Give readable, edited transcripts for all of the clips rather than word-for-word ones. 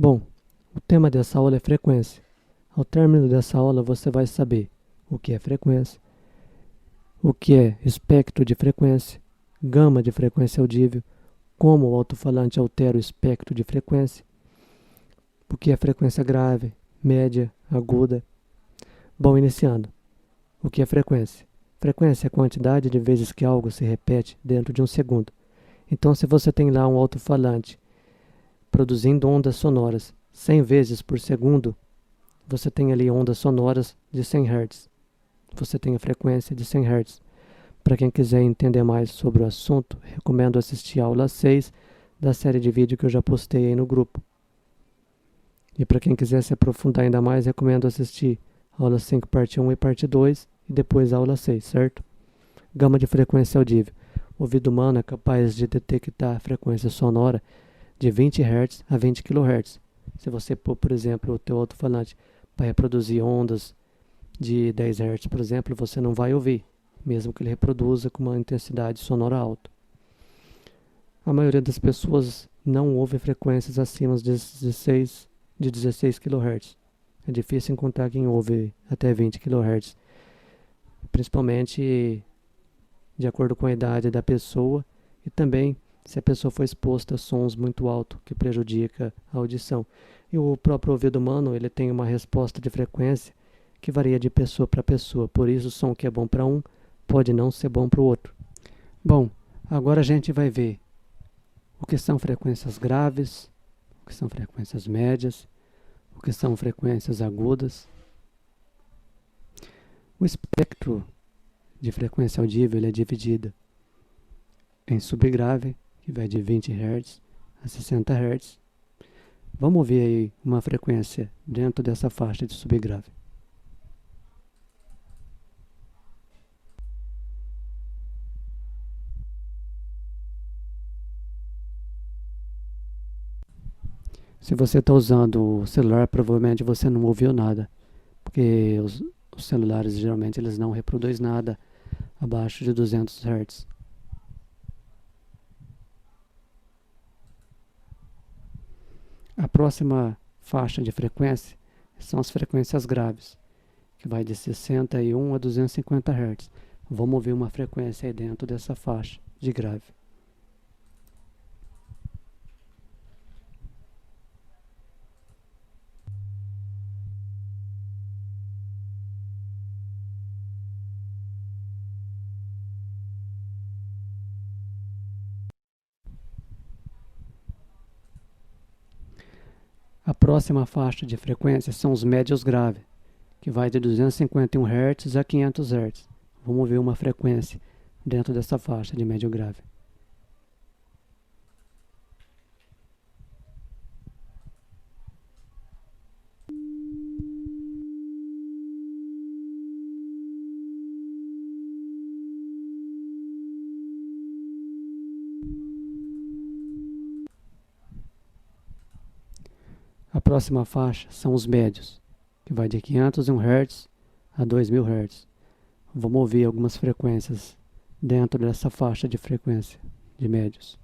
Bom, o tema dessa aula é frequência. Ao término dessa aula você vai saber o que é frequência, o que é espectro de frequência, gama de frequência audível, como o alto-falante altera o espectro de frequência, o que é frequência grave, média, aguda. Bom, iniciando. O que é frequência? Frequência é a quantidade de vezes que algo se repete dentro de um segundo. Então, se você tem lá um alto-falante produzindo ondas sonoras 100 vezes por segundo, você tem ali ondas sonoras de 100 Hz. Você tem a frequência de 100 Hz. Para quem quiser entender mais sobre o assunto, recomendo assistir a aula 6 da série de vídeo que eu já postei aí no grupo. E para quem quiser se aprofundar ainda mais, recomendo assistir a aula 5, parte 1 e parte 2, e depois a aula 6, certo? Gama de frequência audível. O ouvido humano é capaz de detectar a frequência sonora de 20 Hz a 20 kHz. Se você pôr, por exemplo, o teu alto-falante para reproduzir ondas de 10 Hz, por exemplo, você não vai ouvir, mesmo que ele reproduza com uma intensidade sonora alta. A maioria das pessoas não ouve frequências acima de 16 kHz. É difícil encontrar quem ouve até 20 kHz, principalmente de acordo com a idade da pessoa e também se a pessoa foi exposta a sons muito altos que prejudica a audição. E o próprio ouvido humano, ele tem uma resposta de frequência que varia de pessoa para pessoa. Por isso, o som que é bom para um pode não ser bom para o outro. Bom, agora a gente vai ver o que são frequências graves, o que são frequências médias, o que são frequências agudas. O espectro de frequência audível ele é dividido em subgrave, que vai de 20 Hz a 60 Hz. Vamos ouvir aí uma frequência dentro dessa faixa de subgrave. Se você está usando o celular, provavelmente você não ouviu nada, porque os celulares geralmente eles não reproduzem nada abaixo de 200 Hz. A próxima faixa de frequência são as frequências graves, que vai de 61 a 250 Hz. Vamos ouvir uma frequência aí dentro dessa faixa de grave. A próxima faixa de frequência são os médios graves, que vai de 251 Hz a 500 Hz. Vamos ver uma frequência dentro dessa faixa de médio grave. A próxima faixa são os médios, que vai de 501 Hz a 2000 Hz. Vamos ouvir algumas frequências dentro dessa faixa de frequência de médios.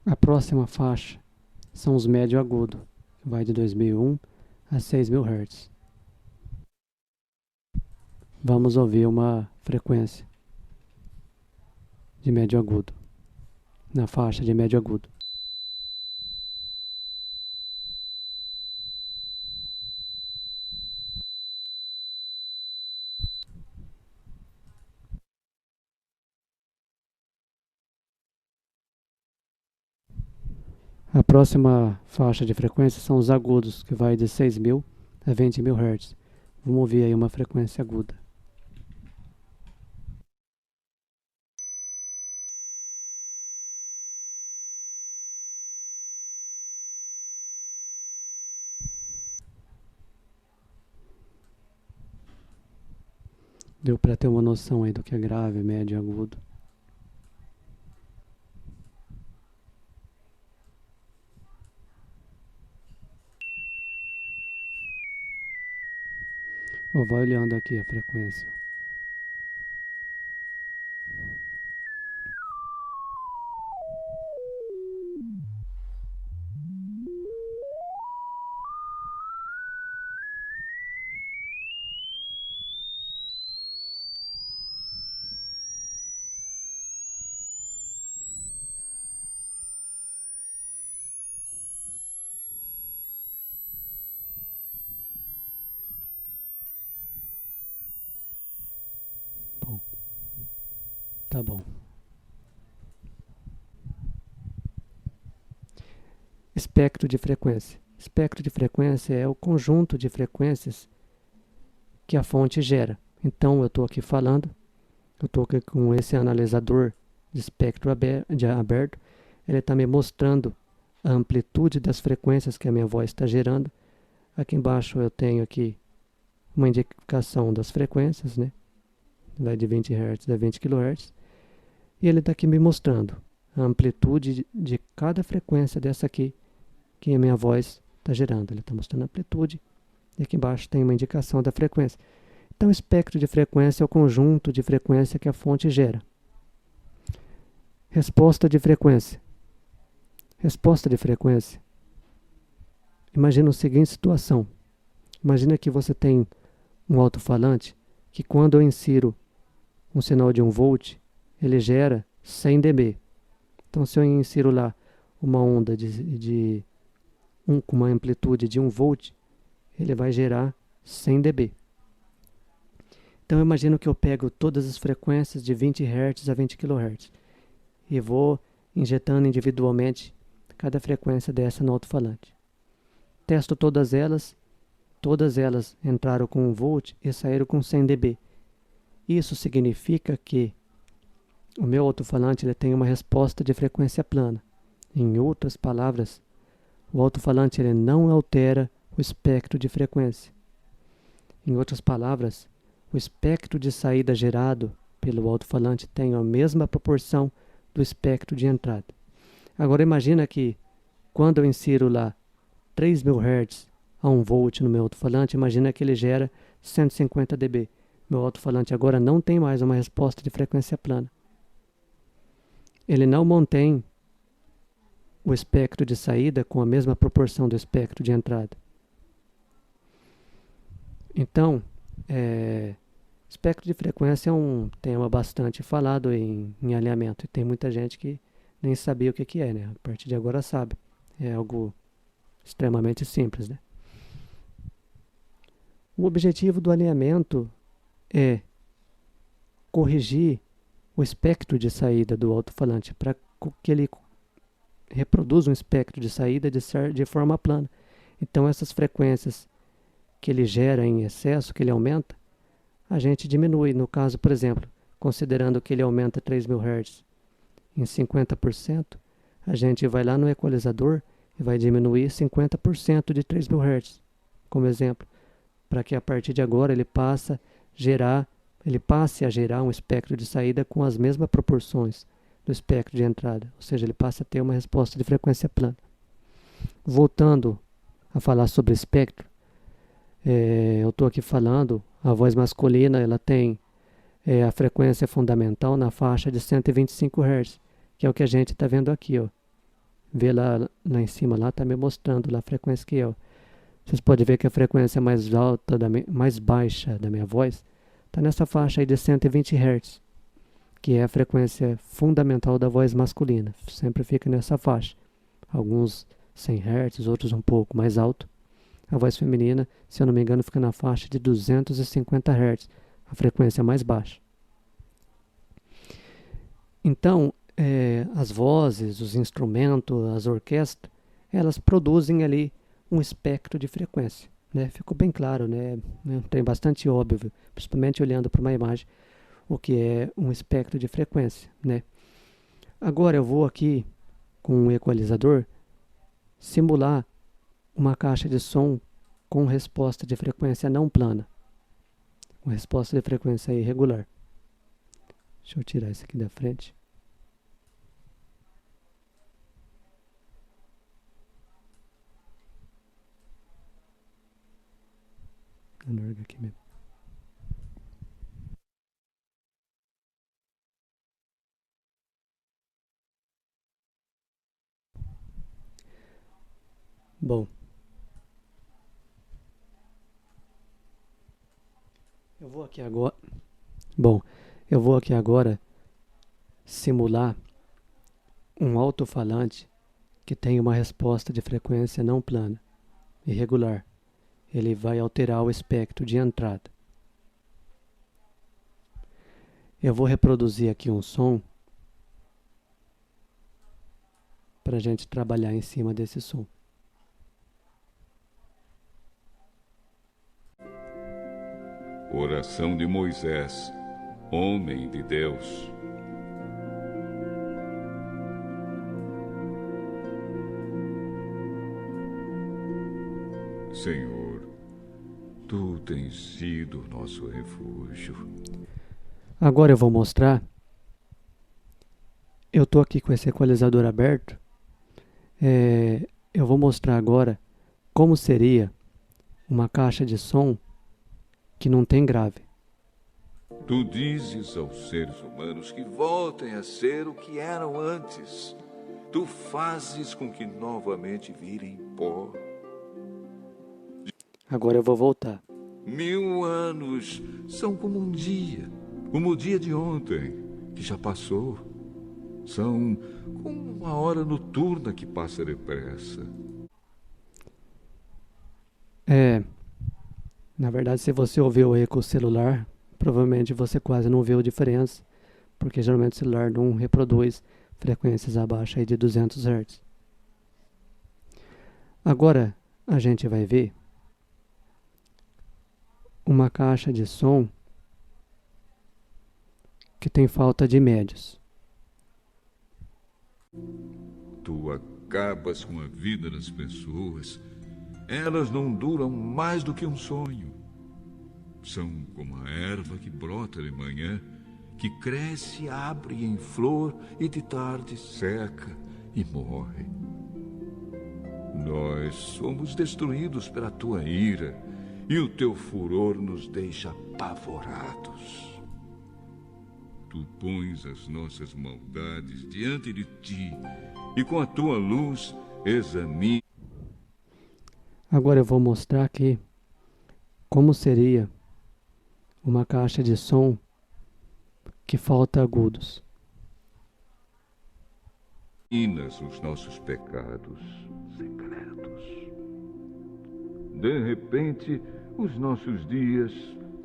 A próxima faixa são os médio agudo, que vai de 2001 a 6000 Hz. Vamos ouvir uma frequência de médio agudo, na faixa de médio agudo. A próxima faixa de frequência são os agudos, que vai de 6000 a 20000 Hz. Vamos ouvir aí uma frequência aguda. Deu para ter uma noção aí do que é grave, médio e agudo. Ou vai olhando aqui a frequência. Bom, tá bom. Espectro de frequência. Espectro de frequência é o conjunto de frequências que a fonte gera. Então, eu estou aqui falando, eu estou aqui com esse analisador de espectro aberto, ele está me mostrando a amplitude das frequências que a minha voz está gerando. Aqui embaixo eu tenho aqui uma indicação das frequências, né? Vai de 20 Hz a 20 kHz. E ele está aqui me mostrando a amplitude de cada frequência dessa aqui que a minha voz está gerando. Ele está mostrando a amplitude e aqui embaixo tem uma indicação da frequência. Então, o espectro de frequência é o conjunto de frequência que a fonte gera. Resposta de frequência. Resposta de frequência. Imagina a seguinte situação. Imagina que você tem um alto-falante que quando eu insiro um sinal de 1 volt, ele gera 100 dB. Então, se eu insiro lá uma onda com uma amplitude de 1 volt, ele vai gerar 100 dB. Então, eu imagino que eu pego todas as frequências de 20 Hz a 20 kHz e vou injetando individualmente cada frequência dessa no alto-falante. Testo todas elas entraram com 1 volt e saíram com 100 dB. Isso significa que o meu alto-falante ele tem uma resposta de frequência plana. Em outras palavras, o alto-falante ele não altera o espectro de frequência. Em outras palavras, o espectro de saída gerado pelo alto-falante tem a mesma proporção do espectro de entrada. Agora imagina que quando eu insiro lá 3.000 Hz a 1 volt no meu alto-falante, imagina que ele gera 150 dB. Meu alto-falante agora não tem mais uma resposta de frequência plana. Ele não mantém o espectro de saída com a mesma proporção do espectro de entrada. Então, espectro de frequência é um tema bastante falado em alinhamento. E tem muita gente que nem sabia o que é, né? A partir de agora sabe. É algo extremamente simples, né? O objetivo do alinhamento é corrigir o espectro de saída do alto-falante para que ele reproduza um espectro de saída de forma plana. Então, essas frequências que ele gera em excesso, que ele aumenta, a gente diminui. No caso, por exemplo, considerando que ele aumenta 3.000 Hz em 50%, a gente vai lá no equalizador e vai diminuir 50% de 3.000 Hz, como exemplo, para que a partir de agora ele passe a gerar um espectro de saída com as mesmas proporções do espectro de entrada, ou seja, ele passa a ter uma resposta de frequência plana. Voltando a falar sobre espectro, eu estou aqui falando, a voz masculina ela tem a frequência fundamental na faixa de 125 Hz, que é o que a gente está vendo aqui, ó. Vê lá em cima, lá está me mostrando lá a frequência que é. Ó. Vocês podem ver que a frequência mais alta, mais baixa da minha voz, está nessa faixa aí de 120 Hz, que é a frequência fundamental da voz masculina. Sempre fica nessa faixa. Alguns 100 Hz, outros um pouco mais alto. A voz feminina, se eu não me engano, fica na faixa de 250 Hz, a frequência mais baixa. Então, as vozes, os instrumentos, as orquestras, elas produzem ali um espectro de frequência. Né? Ficou bem claro, né? Tem bastante óbvio, principalmente olhando para uma imagem, o que é um espectro de frequência. Né? Agora eu vou aqui, com um equalizador, simular uma caixa de som com resposta de frequência não plana, com resposta de frequência irregular. Deixa eu tirar isso aqui da frente. Aqui mesmo. Bom, eu vou aqui agora. Bom, eu vou aqui agora simular um alto-falante que tem uma resposta de frequência não plana, irregular. Ele vai alterar o espectro de entrada. Eu vou reproduzir aqui um som para a gente trabalhar em cima desse som. Oração de Moisés, homem de Deus. Senhor, Tu tens sido nosso refúgio. Agora eu vou mostrar. Eu estou aqui com esse equalizador aberto. Eu vou mostrar agora como seria uma caixa de som que não tem grave. Tu dizes aos seres humanos que voltem a ser o que eram antes. Tu fazes com que novamente virem pó. Agora eu vou voltar. 1000 anos são como um dia, como o dia de ontem, que já passou. São como uma hora noturna que passa depressa. Na verdade, se você ouviu aí com o celular, provavelmente você quase não viu a diferença, porque geralmente o celular não reproduz frequências abaixo aí de 200 Hz. Agora a gente vai ver uma caixa de som que tem falta de médios. Tu acabas com a vida das pessoas. Elas não duram mais do que um sonho. São como a erva que brota de manhã, que cresce, abre em flor e de tarde seca e morre. Nós somos destruídos pela tua ira e o teu furor nos deixa apavorados. Tu pões as nossas maldades diante de ti e com a tua luz examina. Agora eu vou mostrar aqui como seria uma caixa de som que falta agudos. Os nossos pecados secretos. De repente, os nossos dias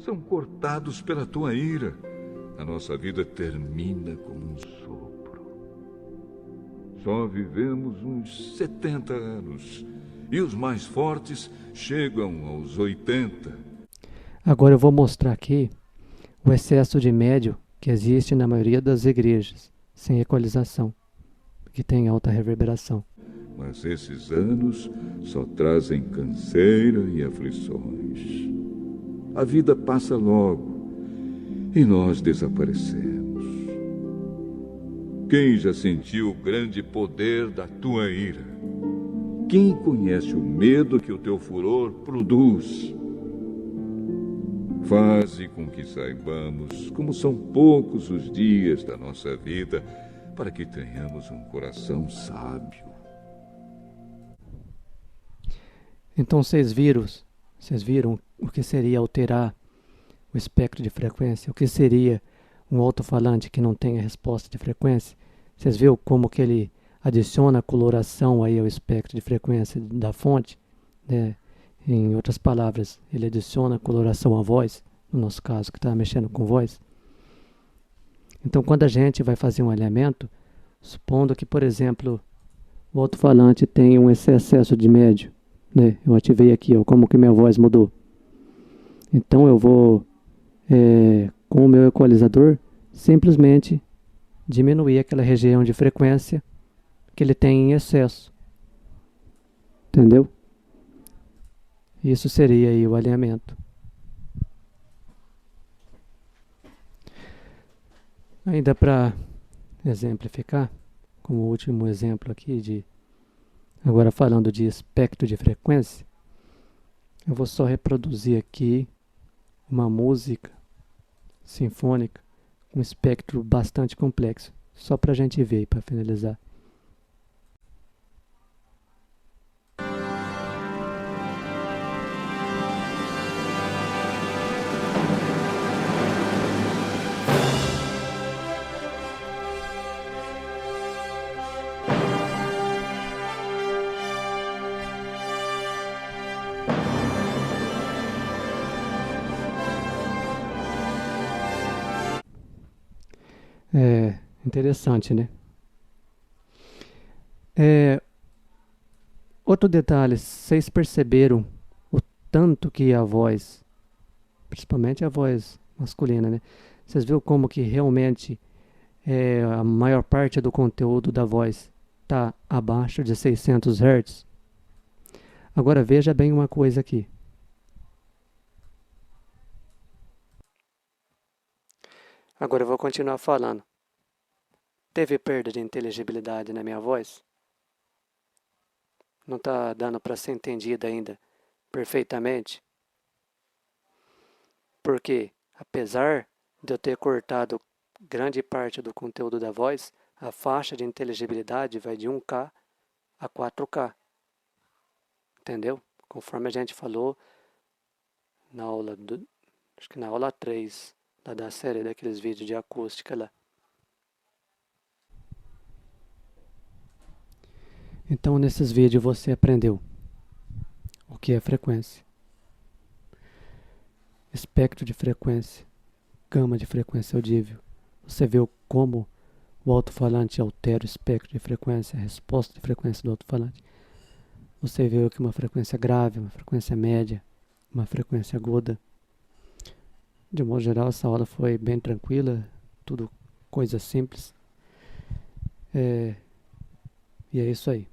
são cortados pela tua ira. A nossa vida termina como um sopro. Só vivemos uns 70 anos e os mais fortes chegam aos 80. Agora eu vou mostrar aqui o excesso de médio que existe na maioria das igrejas, sem equalização, que tem alta reverberação. Mas esses anos só trazem canseira e aflições. A vida passa logo e nós desaparecemos. Quem já sentiu o grande poder da tua ira? Quem conhece o medo que o teu furor produz? Faze com que saibamos como são poucos os dias da nossa vida, para que tenhamos um coração sábio. Então vocês viram o que seria alterar o espectro de frequência? O que seria um alto-falante que não tem a resposta de frequência? Vocês viram como que ele adiciona coloração aí ao espectro de frequência da fonte, né? Em outras palavras, ele adiciona coloração à voz, no nosso caso que está mexendo com voz. Então quando a gente vai fazer um alinhamento, supondo que, por exemplo, o alto-falante tem um excesso de médio, né? Eu ativei aqui, ó, como que minha voz mudou. Então eu vou, com o meu equalizador, simplesmente diminuir aquela região de frequência que ele tem em excesso. Entendeu? Isso seria aí o alinhamento. Ainda para exemplificar, como último exemplo aqui, agora falando de espectro de frequência, eu vou só reproduzir aqui uma música sinfônica com um espectro bastante complexo, só para a gente ver, para finalizar. É interessante, né? É, outro detalhe, vocês perceberam o tanto que a voz, principalmente a voz masculina, né? Vocês viram como que realmente a maior parte do conteúdo da voz está abaixo de 600 Hz? Agora veja bem uma coisa aqui. Agora eu vou continuar falando. Teve perda de inteligibilidade na minha voz? Não está dando para ser entendida ainda perfeitamente? Porque, apesar de eu ter cortado grande parte do conteúdo da voz, a faixa de inteligibilidade vai de 1K a 4K. Entendeu? Conforme a gente falou na aula acho que na aula 3 da série daqueles vídeos de acústica lá. Então, nesses vídeos você aprendeu o que é frequência, espectro de frequência, gama de frequência audível. Você viu como o alto-falante altera o espectro de frequência, a resposta de frequência do alto-falante. Você viu que uma frequência grave, uma frequência média, uma frequência aguda. De modo geral, essa aula foi bem tranquila, tudo coisa simples. E é isso aí.